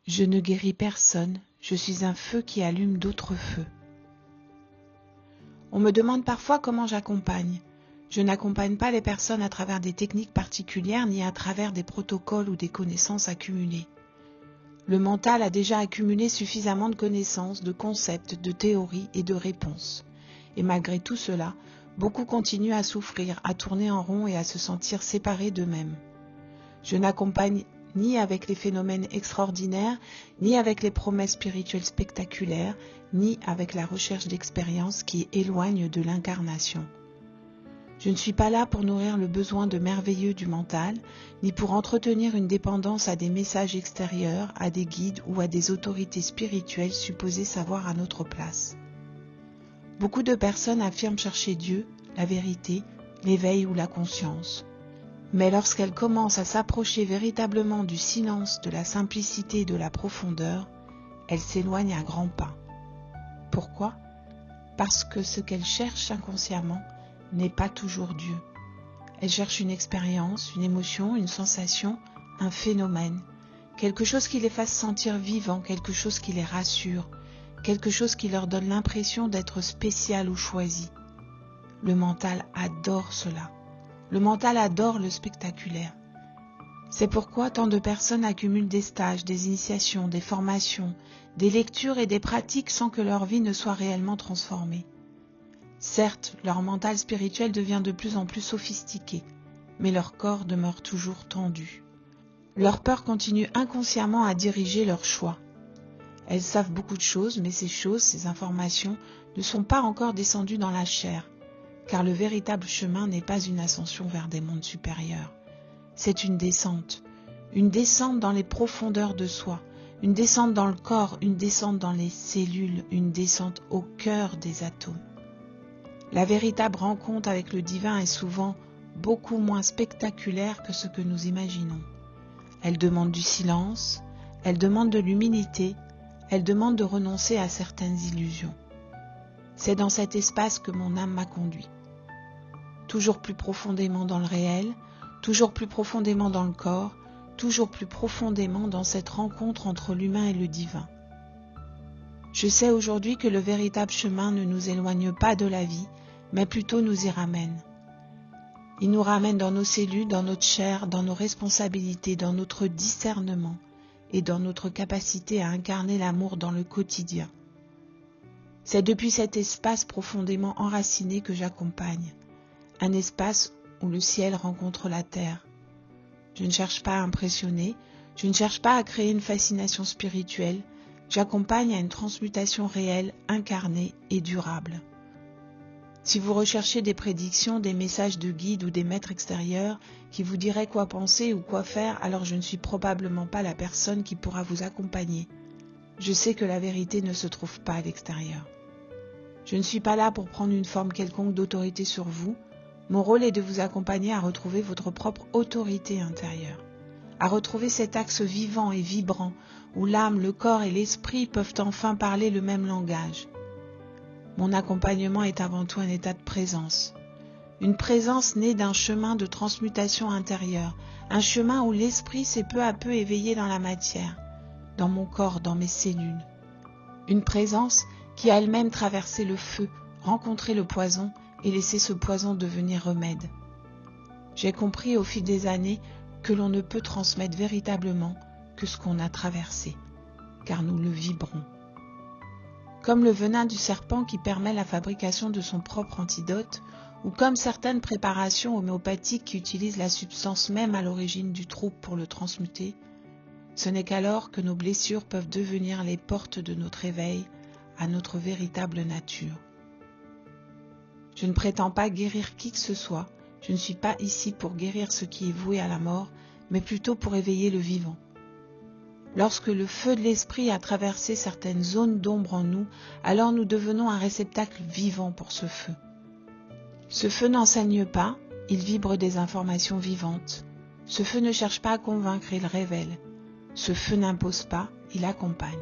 Je ne guéris personne, je suis un feu qui allume d'autres feux. On me demande parfois comment j'accompagne. Je n'accompagne pas les personnes à travers des techniques particulières ni à travers des protocoles ou des connaissances accumulées. Le mental a déjà accumulé suffisamment de connaissances, de concepts, de théories et de réponses. Et malgré tout cela, beaucoup continuent à souffrir, à tourner en rond et à se sentir séparés d'eux-mêmes. Je n'accompagne ni avec les phénomènes extraordinaires, ni avec les promesses spirituelles spectaculaires, ni avec la recherche d'expériences qui éloignent de l'incarnation. Je ne suis pas là pour nourrir le besoin de merveilleux du mental, ni pour entretenir une dépendance à des messages extérieurs, à des guides ou à des autorités spirituelles supposées savoir à notre place. Beaucoup de personnes affirment chercher Dieu, la vérité, l'éveil ou la conscience. Mais lorsqu'elles commencent à s'approcher véritablement du silence, de la simplicité et de la profondeur, elles s'éloignent à grands pas. Pourquoi ? Parce que ce qu'elles cherchent inconsciemment n'est pas toujours Dieu. Elles cherchent une expérience, une émotion, une sensation, un phénomène, quelque chose qui les fasse sentir vivants, quelque chose qui les rassure, quelque chose qui leur donne l'impression d'être spécial ou choisi. Le mental adore cela. Le mental adore le spectaculaire. C'est pourquoi tant de personnes accumulent des stages, des initiations, des formations, des lectures et des pratiques sans que leur vie ne soit réellement transformée. Certes, leur mental spirituel devient de plus en plus sophistiqué, mais leur corps demeure toujours tendu. Leur peur continue inconsciemment à diriger leurs choix. Elles savent beaucoup de choses, mais ces choses, ces informations, ne sont pas encore descendues dans la chair, car le véritable chemin n'est pas une ascension vers des mondes supérieurs. C'est une descente dans les profondeurs de soi, une descente dans le corps, une descente dans les cellules, une descente au cœur des atomes. La véritable rencontre avec le divin est souvent beaucoup moins spectaculaire que ce que nous imaginons. Elle demande du silence, elle demande de l'humilité, elle demande de renoncer à certaines illusions. C'est dans cet espace que mon âme m'a conduit. Toujours plus profondément dans le réel, toujours plus profondément dans le corps, toujours plus profondément dans cette rencontre entre l'humain et le divin. Je sais aujourd'hui que le véritable chemin ne nous éloigne pas de la vie, mais plutôt nous y ramène. Il nous ramène dans nos cellules, dans notre chair, dans nos responsabilités, dans notre discernement et dans notre capacité à incarner l'amour dans le quotidien. C'est depuis cet espace profondément enraciné que j'accompagne, un espace où le ciel rencontre la terre. Je ne cherche pas à impressionner, je ne cherche pas à créer une fascination spirituelle, j'accompagne à une transmutation réelle, incarnée et durable. Si vous recherchez des prédictions, des messages de guide ou des maîtres extérieurs qui vous diraient quoi penser ou quoi faire, alors je ne suis probablement pas la personne qui pourra vous accompagner. Je sais que la vérité ne se trouve pas à l'extérieur. Je ne suis pas là pour prendre une forme quelconque d'autorité sur vous. Mon rôle est de vous accompagner à retrouver votre propre autorité intérieure, à retrouver cet axe vivant et vibrant où l'âme, le corps et l'esprit peuvent enfin parler le même langage. Mon accompagnement est avant tout un état de présence. Une présence née d'un chemin de transmutation intérieure, un chemin où l'esprit s'est peu à peu éveillé dans la matière, dans mon corps, dans mes cellules. Une présence qui a elle-même traversé le feu, rencontré le poison et laissé ce poison devenir remède. J'ai compris au fil des années que l'on ne peut transmettre véritablement que ce qu'on a traversé, car nous le vibrons. Comme le venin du serpent qui permet la fabrication de son propre antidote, ou comme certaines préparations homéopathiques qui utilisent la substance même à l'origine du trouble pour le transmuter, ce n'est qu'alors que nos blessures peuvent devenir les portes de notre éveil à notre véritable nature. Je ne prétends pas guérir qui que ce soit, je ne suis pas ici pour guérir ce qui est voué à la mort, mais plutôt pour éveiller le vivant. Lorsque le feu de l'esprit a traversé certaines zones d'ombre en nous, alors nous devenons un réceptacle vivant pour ce feu. Ce feu n'enseigne pas, il vibre des informations vivantes. Ce feu ne cherche pas à convaincre, il révèle. Ce feu n'impose pas, il accompagne.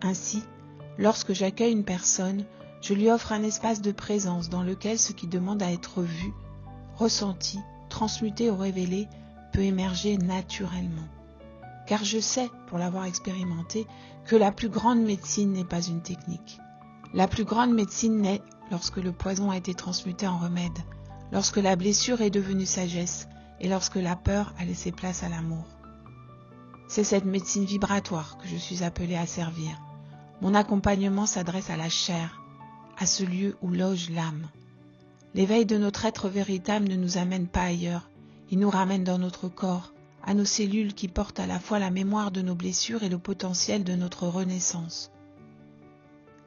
Ainsi, lorsque j'accueille une personne, je lui offre un espace de présence dans lequel ce qui demande à être vu, ressenti, transmuté ou révélé peut émerger naturellement. car je sais, pour l'avoir expérimenté, que la plus grande médecine n'est pas une technique. La plus grande médecine naît lorsque le poison a été transmuté en remède, lorsque la blessure est devenue sagesse et lorsque la peur a laissé place à l'amour. C'est cette médecine vibratoire que je suis appelée à servir. Mon accompagnement s'adresse à la chair, à ce lieu où loge l'âme. L'éveil de notre être véritable ne nous amène pas ailleurs, il nous ramène dans notre corps, à nos cellules qui portent à la fois la mémoire de nos blessures et le potentiel de notre renaissance.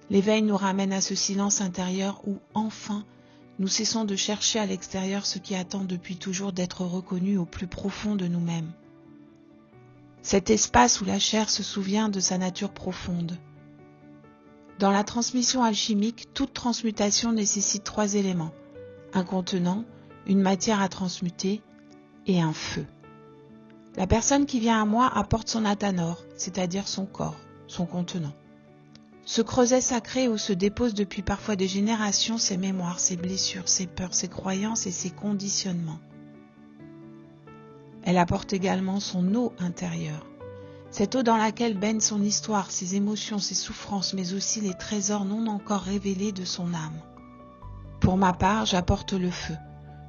L'éveil nous ramène à ce silence intérieur où, enfin, nous cessons de chercher à l'extérieur ce qui attend depuis toujours d'être reconnu au plus profond de nous-mêmes. Cet espace où la chair se souvient de sa nature profonde. Dans la transmission alchimique, toute transmutation nécessite 3 éléments, un contenant, une matière à transmuter et un feu. La personne qui vient à moi apporte son athanor, c'est-à-dire son corps, son contenant. Ce creuset sacré où se déposent depuis parfois des générations ses mémoires, ses blessures, ses peurs, ses croyances et ses conditionnements. Elle apporte également son eau intérieure, cette eau dans laquelle baigne son histoire, ses émotions, ses souffrances, mais aussi les trésors non encore révélés de son âme. Pour ma part, j'apporte le feu,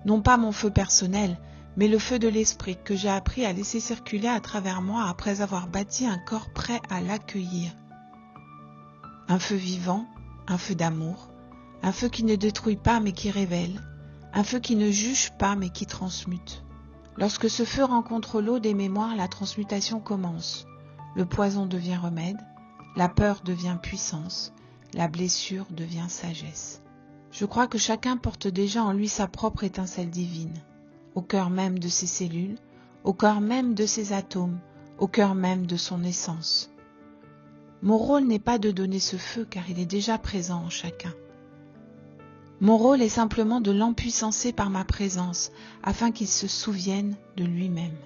non pas mon feu personnel, mais le feu de l'esprit que j'ai appris à laisser circuler à travers moi après avoir bâti un corps prêt à l'accueillir. Un feu vivant, un feu d'amour, un feu qui ne détruit pas mais qui révèle, un feu qui ne juge pas mais qui transmute. Lorsque ce feu rencontre l'eau des mémoires, la transmutation commence. Le poison devient remède, la peur devient puissance, la blessure devient sagesse. Je crois que chacun porte déjà en lui sa propre étincelle divine, au cœur même de ses cellules, au cœur même de ses atomes, au cœur même de son essence. Mon rôle n'est pas de donner ce feu car il est déjà présent en chacun. Mon rôle est simplement de l'empuissancer par ma présence afin qu'il se souvienne de lui-même.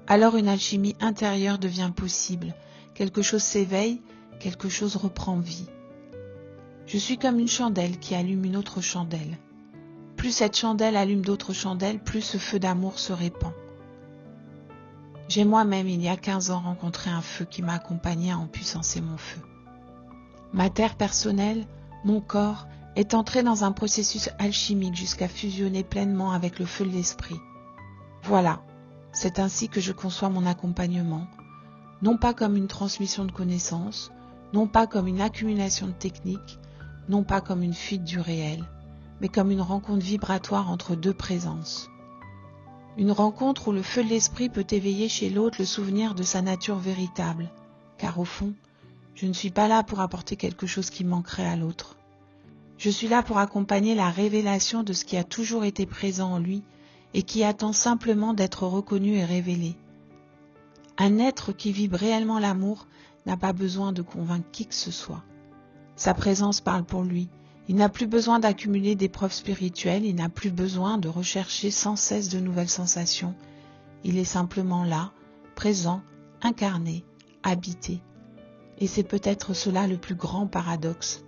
Alors une alchimie intérieure devient possible, quelque chose s'éveille, quelque chose reprend vie. Je suis comme une chandelle qui allume une autre chandelle. Plus cette chandelle allume d'autres chandelles, plus ce feu d'amour se répand. J'ai moi-même, il y a 15 ans, rencontré un feu qui m'a accompagné à empuissancer mon feu. Ma terre personnelle, mon corps, est entré dans un processus alchimique jusqu'à fusionner pleinement avec le feu de l'esprit. Voilà, c'est ainsi que je conçois mon accompagnement, non pas comme une transmission de connaissances, non pas comme une accumulation de techniques, non pas comme une fuite du réel, mais comme une rencontre vibratoire entre 2 présences. Une rencontre où le feu de l'esprit peut éveiller chez l'autre le souvenir de sa nature véritable, car au fond, je ne suis pas là pour apporter quelque chose qui manquerait à l'autre. Je suis là pour accompagner la révélation de ce qui a toujours été présent en lui et qui attend simplement d'être reconnu et révélé. Un être qui vibre réellement l'amour n'a pas besoin de convaincre qui que ce soit. Sa présence parle pour lui. Il n'a plus besoin d'accumuler des preuves spirituelles, il n'a plus besoin de rechercher sans cesse de nouvelles sensations. Il est simplement là, présent, incarné, habité. Et c'est peut-être cela le plus grand paradoxe.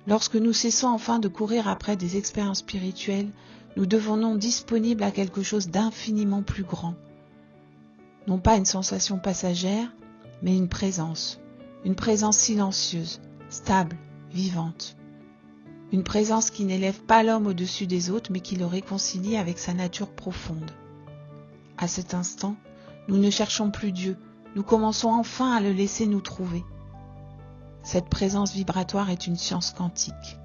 Lorsque nous cessons enfin de courir après des expériences spirituelles, nous devenons disponibles à quelque chose d'infiniment plus grand. Non pas une sensation passagère, mais une présence silencieuse, stable, vivante. Une présence qui n'élève pas l'homme au-dessus des autres, mais qui le réconcilie avec sa nature profonde. À cet instant, nous ne cherchons plus Dieu, nous commençons enfin à le laisser nous trouver. Cette présence vibratoire est une science quantique.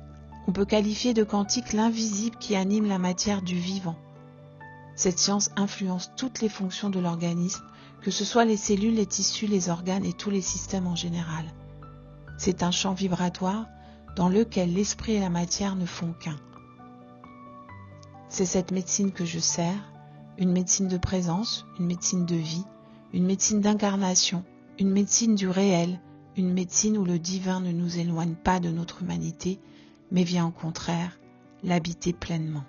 On peut qualifier de quantique l'invisible qui anime la matière du vivant. Cette science influence toutes les fonctions de l'organisme, que ce soit les cellules, les tissus, les organes et tous les systèmes en général. C'est un champ vibratoire dans lequel l'esprit et la matière ne font qu'un. C'est cette médecine que je sers, une médecine de présence, une médecine de vie, une médecine d'incarnation, une médecine du réel, une médecine où le divin ne nous éloigne pas de notre humanité, mais vient au contraire l'habiter pleinement.